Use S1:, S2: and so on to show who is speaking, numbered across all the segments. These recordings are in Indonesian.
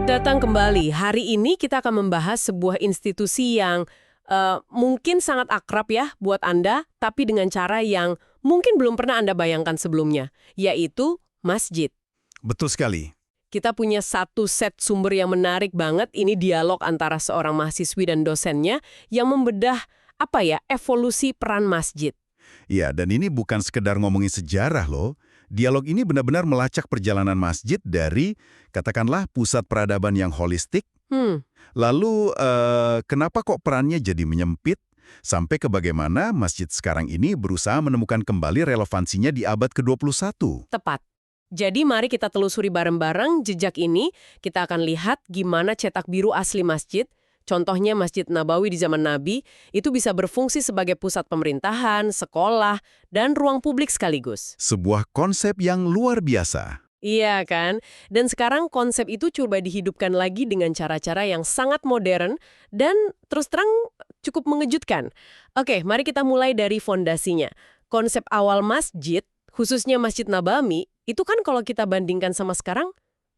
S1: Selamat datang kembali. Hari ini kita akan membahas sebuah institusi yang mungkin sangat akrab ya buat Anda, tapi dengan cara yang mungkin belum pernah Anda bayangkan sebelumnya, yaitu masjid.
S2: Betul sekali.
S1: Kita punya satu set sumber yang menarik banget, ini dialog antara seorang mahasiswi dan dosennya yang membedah evolusi peran masjid.
S2: Ya, dan ini bukan sekedar ngomongin sejarah loh. Dialog ini benar-benar melacak perjalanan masjid dari, katakanlah, pusat peradaban yang holistik. Lalu, kenapa kok perannya jadi menyempit? Sampai ke bagaimana masjid sekarang ini berusaha menemukan kembali relevansinya di abad ke-21.
S1: Tepat. Jadi mari kita telusuri bareng-bareng jejak ini. Kita akan lihat gimana cetak biru asli masjid, contohnya Masjid Nabawi di zaman Nabi, itu bisa berfungsi sebagai pusat pemerintahan, sekolah, dan ruang publik sekaligus.
S2: Sebuah konsep yang luar biasa.
S1: Iya kan? Dan sekarang konsep itu coba dihidupkan lagi dengan cara-cara yang sangat modern dan terus terang cukup mengejutkan. Oke, mari kita mulai dari fondasinya. Konsep awal masjid, khususnya Masjid Nabawi, itu kan kalau kita bandingkan sama sekarang,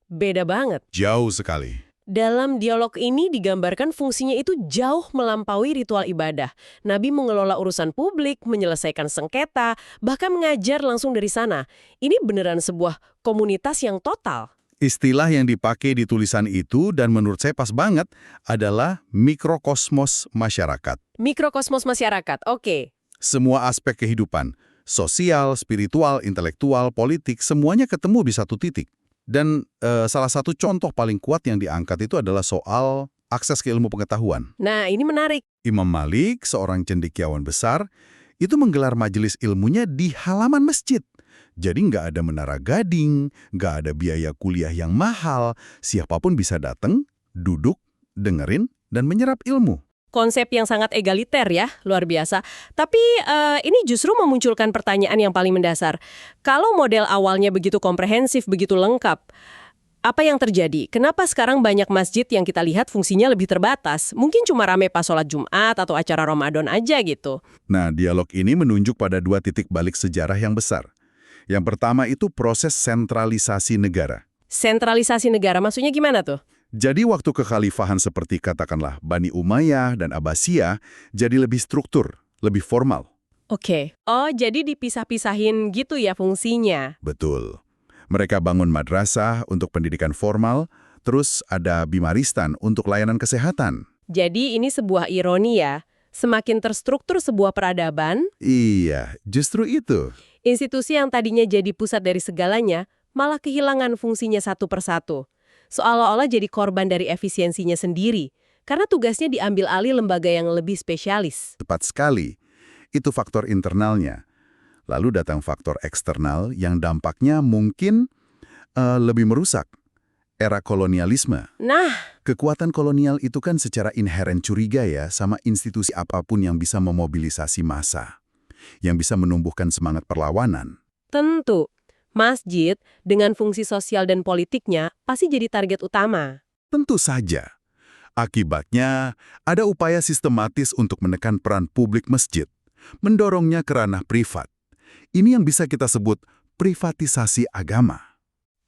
S1: beda banget.
S2: Jauh sekali.
S1: Dalam dialog ini digambarkan fungsinya itu jauh melampaui ritual ibadah. Nabi mengelola urusan publik, menyelesaikan sengketa, bahkan mengajar langsung dari sana. Ini beneran sebuah komunitas yang total.
S2: Istilah yang dipakai di tulisan itu, dan menurut saya pas banget, adalah mikrokosmos masyarakat.
S1: Mikrokosmos masyarakat, oke.
S2: Semua aspek kehidupan, sosial, spiritual, intelektual, politik, semuanya ketemu di satu titik. Dan salah satu contoh paling kuat yang diangkat itu adalah soal akses ke ilmu pengetahuan.
S1: Nah, ini menarik.
S2: Imam Malik, seorang cendekiawan besar, itu menggelar majelis ilmunya di halaman masjid. Jadi nggak ada menara gading, nggak ada biaya kuliah yang mahal. Siapapun bisa datang, duduk, dengerin, dan menyerap ilmu.
S1: Konsep yang sangat egaliter ya, luar biasa. Tapi ini justru memunculkan pertanyaan yang paling mendasar. Kalau model awalnya begitu komprehensif, begitu lengkap, apa yang terjadi? Kenapa sekarang banyak masjid yang kita lihat fungsinya lebih terbatas? Mungkin cuma rame pas sholat Jumat atau acara Ramadan aja gitu.
S2: Nah, dialog ini menunjuk pada dua titik balik sejarah yang besar. Yang pertama itu proses sentralisasi negara.
S1: Sentralisasi negara maksudnya gimana tuh?
S2: Jadi waktu kekhalifahan seperti katakanlah Bani Umayyah dan Abbasiyah jadi lebih struktur, lebih formal.
S1: Oke. Oh, jadi dipisah-pisahin gitu ya fungsinya?
S2: Betul. Mereka bangun madrasah untuk pendidikan formal, terus ada bimaristan untuk layanan kesehatan.
S1: Jadi ini sebuah ironi ya. Semakin terstruktur sebuah peradaban,
S2: Iya, justru itu.
S1: institusi yang tadinya jadi pusat dari segalanya malah kehilangan fungsinya satu persatu. Seolah-olah jadi korban dari efisiensinya sendiri, karena tugasnya diambil alih lembaga yang lebih spesialis.
S2: Tepat sekali. Itu faktor internalnya. Lalu datang faktor eksternal yang dampaknya mungkin lebih merusak. Era kolonialisme.
S1: Nah,
S2: Kekuatan kolonial itu kan secara inheren curiga ya sama institusi apapun yang bisa memobilisasi massa, yang bisa menumbuhkan semangat perlawanan.
S1: tentu, masjid dengan fungsi sosial dan politiknya pasti jadi target utama.
S2: Tentu saja. Akibatnya, ada upaya sistematis untuk menekan peran publik masjid, mendorongnya ke ranah privat. Ini yang bisa kita sebut privatisasi agama.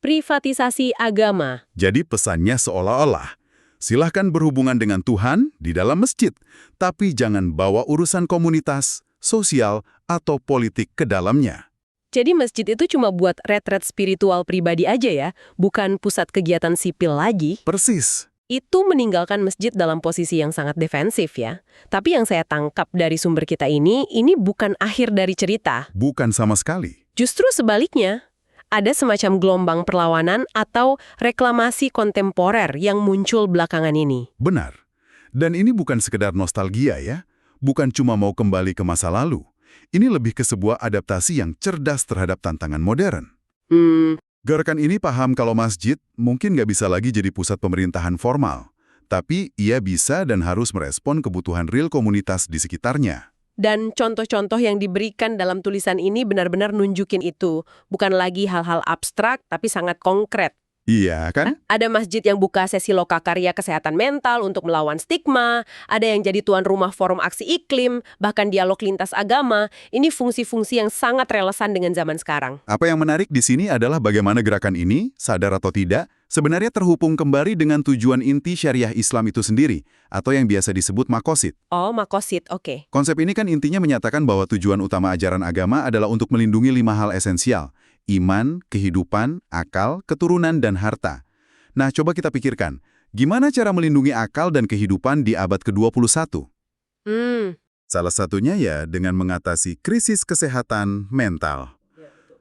S1: Privatisasi agama.
S2: Jadi pesannya seolah-olah, silahkan berhubungan dengan Tuhan di dalam masjid, tapi jangan bawa urusan komunitas, sosial, atau politik ke dalamnya.
S1: Jadi masjid itu cuma buat retret spiritual pribadi aja ya, bukan pusat kegiatan sipil lagi.
S2: Persis.
S1: Itu meninggalkan masjid dalam posisi yang sangat defensif ya. Tapi yang saya tangkap dari sumber kita ini bukan akhir dari cerita.
S2: Bukan sama sekali.
S1: Justru sebaliknya, ada semacam gelombang perlawanan atau reklamasi kontemporer yang muncul belakangan ini.
S2: Benar. Dan ini bukan sekedar nostalgia ya. Bukan cuma mau kembali ke masa lalu. Ini lebih ke sebuah adaptasi yang cerdas terhadap tantangan modern. Gerakan ini paham kalau masjid mungkin nggak bisa lagi jadi pusat pemerintahan formal. Tapi ia bisa dan harus merespon kebutuhan real komunitas di sekitarnya.
S1: Dan contoh-contoh yang diberikan dalam tulisan ini benar-benar nunjukin itu. Bukan lagi hal-hal abstrak, tapi sangat konkret.
S2: Iya kan?
S1: Ada masjid yang buka sesi lokakarya kesehatan mental untuk melawan stigma, ada yang jadi tuan rumah forum aksi iklim, bahkan dialog lintas agama. Ini fungsi-fungsi yang sangat relevan dengan zaman sekarang.
S2: Apa yang menarik di sini adalah bagaimana gerakan ini, sadar atau tidak, sebenarnya terhubung kembali dengan tujuan inti syariah Islam itu sendiri, atau yang biasa disebut makosid.
S1: Oh, makosid, oke.
S2: Konsep ini kan intinya menyatakan bahwa tujuan utama ajaran agama adalah untuk melindungi 5 hal esensial: iman, kehidupan, akal, keturunan, dan harta. Nah, coba kita pikirkan, gimana cara melindungi akal dan kehidupan di abad ke-21? Salah satunya ya dengan mengatasi krisis kesehatan mental.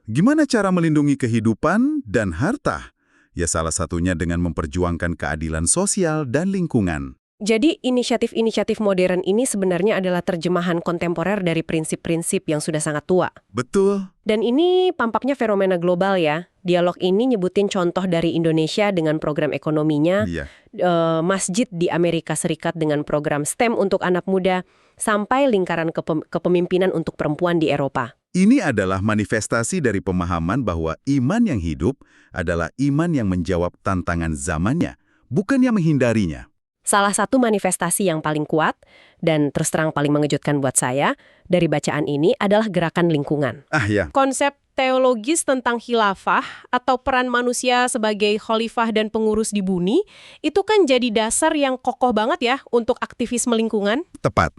S2: Gimana cara melindungi kehidupan dan harta? Ya salah satunya dengan memperjuangkan keadilan sosial dan lingkungan.
S1: Jadi inisiatif-inisiatif modern ini sebenarnya adalah terjemahan kontemporer dari prinsip-prinsip yang sudah sangat tua.
S2: Betul.
S1: Dan ini tampaknya fenomena global ya. Dialog ini nyebutin contoh dari Indonesia dengan program ekonominya,
S2: Iya.
S1: masjid di Amerika Serikat dengan program STEM untuk anak muda, sampai lingkaran kepemimpinan untuk perempuan di Eropa.
S2: Ini adalah manifestasi dari pemahaman bahwa iman yang hidup adalah iman yang menjawab tantangan zamannya, bukan yang menghindarinya.
S1: Salah satu manifestasi yang paling kuat, dan terus terang paling mengejutkan buat saya, dari bacaan ini adalah gerakan lingkungan.
S2: Ah ya,
S1: Konsep teologis tentang khilafah atau peran manusia sebagai khalifah dan pengurus di bumi, itu kan jadi dasar yang kokoh banget ya untuk aktivisme lingkungan.
S2: tepat.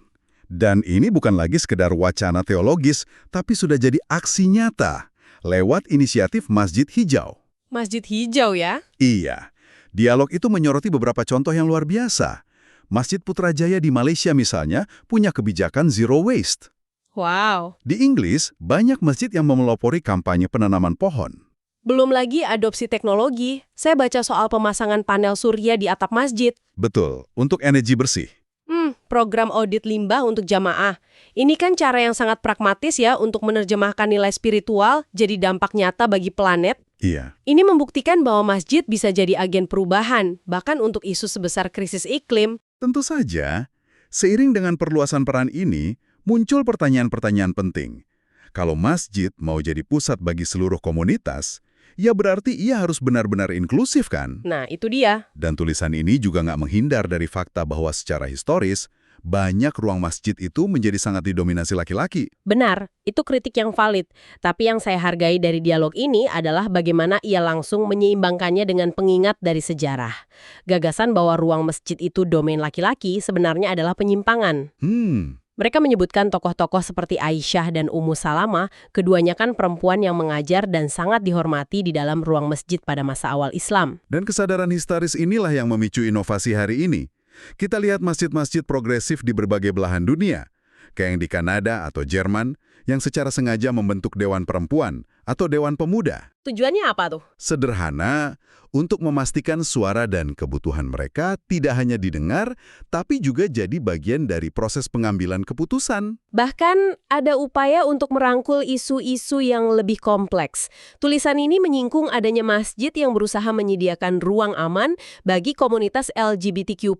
S2: Dan ini bukan lagi sekedar wacana teologis, tapi sudah jadi aksi nyata lewat inisiatif Masjid Hijau.
S1: Masjid Hijau ya?
S2: Iya, dialog itu menyoroti beberapa contoh yang luar biasa. Masjid Putrajaya di Malaysia misalnya punya kebijakan zero waste.
S1: Wow.
S2: Di Inggris, banyak masjid yang memelopori kampanye penanaman pohon.
S1: Belum lagi adopsi teknologi. Saya baca soal pemasangan panel surya di atap masjid.
S2: Betul, untuk energi bersih.
S1: Program audit limbah untuk jamaah. Ini kan cara yang sangat pragmatis ya untuk menerjemahkan nilai spiritual jadi dampak nyata bagi planet.
S2: Iya.
S1: Ini membuktikan bahwa masjid bisa jadi agen perubahan, bahkan untuk isu sebesar krisis iklim.
S2: Tentu saja, seiring dengan perluasan peran ini, muncul pertanyaan-pertanyaan penting. Kalau masjid mau jadi pusat bagi seluruh komunitas, ya berarti ia harus benar-benar inklusif kan?
S1: Nah, itu dia.
S2: Dan tulisan ini juga nggak menghindar dari fakta bahwa secara historis, banyak ruang masjid itu menjadi sangat didominasi laki-laki.
S1: Benar, itu kritik yang valid. Tapi yang saya hargai dari dialog ini adalah bagaimana ia langsung menyeimbangkannya dengan pengingat dari sejarah. Gagasan bahwa ruang masjid itu domain laki-laki sebenarnya adalah penyimpangan. Mereka menyebutkan tokoh-tokoh seperti Aisyah dan Ummu Salamah, keduanya kan perempuan yang mengajar dan sangat dihormati di dalam ruang masjid pada masa awal Islam.
S2: Dan kesadaran historis inilah yang memicu inovasi hari ini. Kita lihat masjid-masjid progresif di berbagai belahan dunia, kayak yang di Kanada atau Jerman, yang secara sengaja membentuk Dewan Perempuan atau Dewan Pemuda.
S1: Tujuannya apa tuh?
S2: Sederhana, untuk memastikan suara dan kebutuhan mereka tidak hanya didengar, tapi juga jadi bagian dari proses pengambilan keputusan.
S1: Bahkan ada upaya untuk merangkul isu-isu yang lebih kompleks. Tulisan ini menyinggung adanya masjid yang berusaha menyediakan ruang aman bagi komunitas LGBTQ+.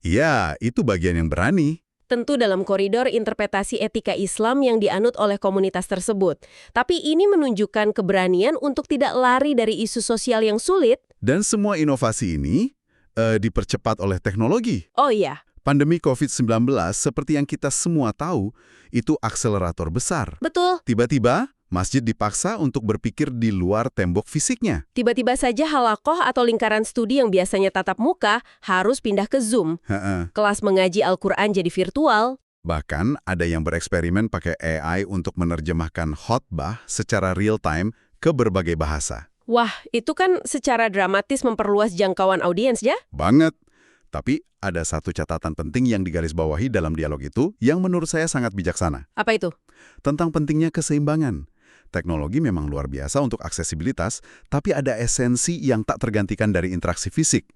S2: Ya, itu bagian yang berani.
S1: Tentu dalam koridor interpretasi etika Islam yang dianut oleh komunitas tersebut. Tapi ini menunjukkan keberanian untuk tidak lari dari isu sosial yang sulit.
S2: Dan semua inovasi ini dipercepat oleh teknologi.
S1: Oh iya.
S2: Pandemi COVID-19, seperti yang kita semua tahu, itu akselerator besar.
S1: Betul.
S2: Tiba-tiba, masjid dipaksa untuk berpikir di luar tembok fisiknya.
S1: Tiba-tiba saja halakoh atau lingkaran studi yang biasanya tatap muka harus pindah ke Zoom. Kelas mengaji Al-Quran jadi virtual.
S2: Bahkan ada yang bereksperimen pakai AI untuk menerjemahkan khotbah secara real-time ke berbagai bahasa.
S1: Wah, itu kan secara dramatis memperluas jangkauan audiens ya?
S2: Banget. Tapi ada satu catatan penting yang digarisbawahi dalam dialog itu yang menurut saya sangat bijaksana.
S1: Apa itu?
S2: Tentang pentingnya keseimbangan. Teknologi memang luar biasa untuk aksesibilitas, tapi ada esensi yang tak tergantikan dari interaksi fisik.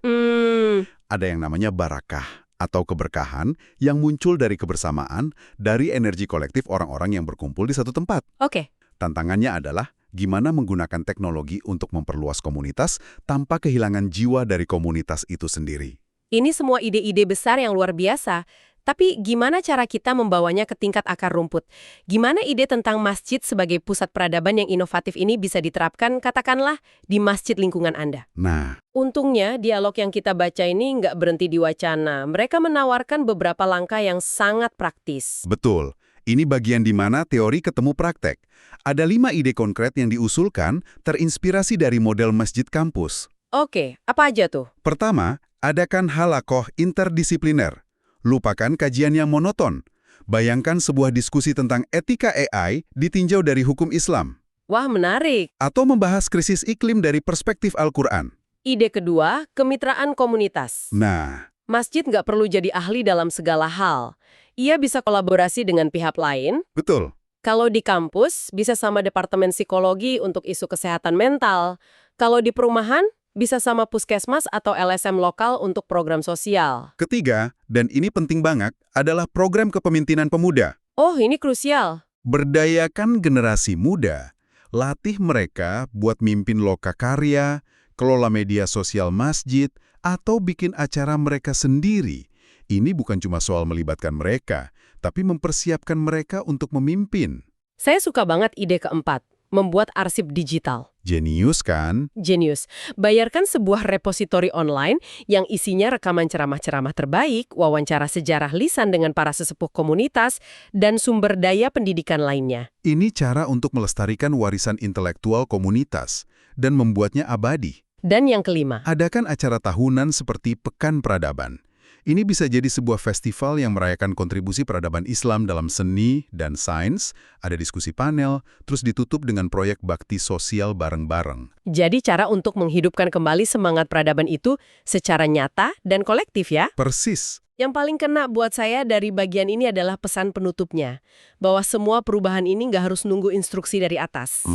S2: Ada yang namanya barakah atau keberkahan yang muncul dari kebersamaan, dari energi kolektif orang-orang yang berkumpul di satu tempat.
S1: Oke.
S2: Tantangannya adalah gimana menggunakan teknologi untuk memperluas komunitas tanpa kehilangan jiwa dari komunitas itu sendiri.
S1: Ini semua ide-ide besar yang luar biasa. Tapi gimana cara kita membawanya ke tingkat akar rumput? Gimana ide tentang masjid sebagai pusat peradaban yang inovatif ini bisa diterapkan, katakanlah, di masjid lingkungan Anda?
S2: Nah,
S1: Untungnya, dialog yang kita baca ini nggak berhenti di wacana. Mereka menawarkan beberapa langkah yang sangat praktis.
S2: betul. Ini bagian di mana teori ketemu praktek. Ada 5 ide konkret yang diusulkan terinspirasi dari model masjid kampus.
S1: Oke, apa aja tuh?
S2: Pertama, adakan halakoh interdisipliner. Lupakan kajian yang monoton. Bayangkan sebuah diskusi tentang etika AI ditinjau dari hukum Islam.
S1: Wah, menarik.
S2: Atau membahas krisis iklim dari perspektif Al-Quran.
S1: Ide kedua, kemitraan komunitas.
S2: Nah,
S1: Masjid nggak perlu jadi ahli dalam segala hal. Ia bisa kolaborasi dengan pihak lain.
S2: betul.
S1: Kalau di kampus, bisa sama departemen psikologi untuk isu kesehatan mental. Kalau di perumahan, bisa sama puskesmas atau LSM lokal untuk program sosial.
S2: Ketiga, dan ini penting banget, adalah program kepemimpinan pemuda.
S1: Oh, ini krusial.
S2: Berdayakan generasi muda. Latih mereka buat mimpin lokakarya, kelola media sosial masjid, atau bikin acara mereka sendiri. Ini bukan cuma soal melibatkan mereka, tapi mempersiapkan mereka untuk memimpin.
S1: Saya suka banget ide keempat, membuat arsip digital.
S2: Jenius kan?
S1: Genius. Bayarkan sebuah repositori online yang isinya rekaman ceramah-ceramah terbaik, wawancara sejarah lisan dengan para sesepuh komunitas, dan sumber daya pendidikan lainnya.
S2: Ini cara untuk melestarikan warisan intelektual komunitas dan membuatnya abadi.
S1: Dan yang kelima,
S2: Adakan acara tahunan seperti Pekan Peradaban. Ini bisa jadi sebuah festival yang merayakan kontribusi peradaban Islam dalam seni dan sains, ada diskusi panel, terus ditutup dengan proyek bakti sosial bareng-bareng.
S1: jadi cara untuk menghidupkan kembali semangat peradaban itu secara nyata dan kolektif ya.
S2: Persis.
S1: Yang paling kena buat saya dari bagian ini adalah pesan penutupnya, bahwa semua perubahan ini nggak harus nunggu instruksi dari atas.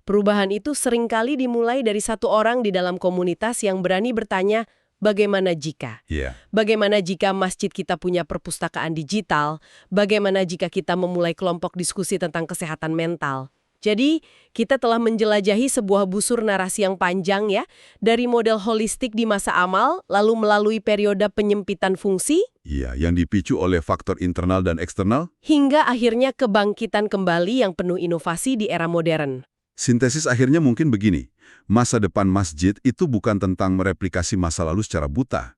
S1: Perubahan itu seringkali dimulai dari satu orang di dalam komunitas yang berani bertanya, bagaimana jika?
S2: Iya.
S1: Bagaimana jika masjid kita punya perpustakaan digital? Bagaimana jika kita memulai kelompok diskusi tentang kesehatan mental? Jadi, kita telah menjelajahi sebuah busur narasi yang panjang ya, dari model holistik di masa amal, lalu melalui periode penyempitan fungsi,
S2: Iya, yang dipicu oleh faktor internal dan eksternal.
S1: hingga akhirnya kebangkitan kembali yang penuh inovasi di era modern.
S2: Sintesis akhirnya mungkin begini. Masa depan masjid itu bukan tentang mereplikasi masa lalu secara buta.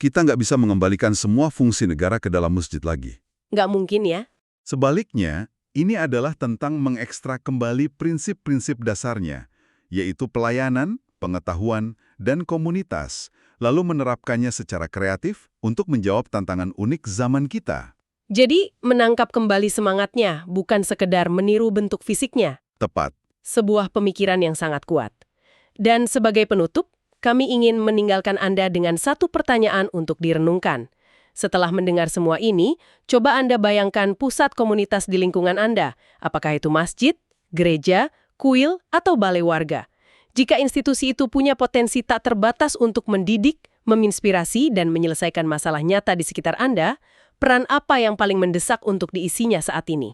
S2: Kita nggak bisa mengembalikan semua fungsi negara ke dalam masjid lagi.
S1: Nggak mungkin ya?
S2: Sebaliknya, ini adalah tentang mengekstrak kembali prinsip-prinsip dasarnya, yaitu pelayanan, pengetahuan, dan komunitas, lalu menerapkannya secara kreatif untuk menjawab tantangan unik zaman kita.
S1: Jadi, menangkap kembali semangatnya, bukan sekedar meniru bentuk fisiknya.
S2: Tepat.
S1: Sebuah pemikiran yang sangat kuat. Dan sebagai penutup, kami ingin meninggalkan Anda dengan satu pertanyaan untuk direnungkan. Setelah mendengar semua ini, coba Anda bayangkan pusat komunitas di lingkungan Anda, apakah itu masjid, gereja, kuil, atau balai warga. Jika institusi itu punya potensi tak terbatas untuk mendidik, menginspirasi, dan menyelesaikan masalah nyata di sekitar Anda, peran apa yang paling mendesak untuk diisinya saat ini?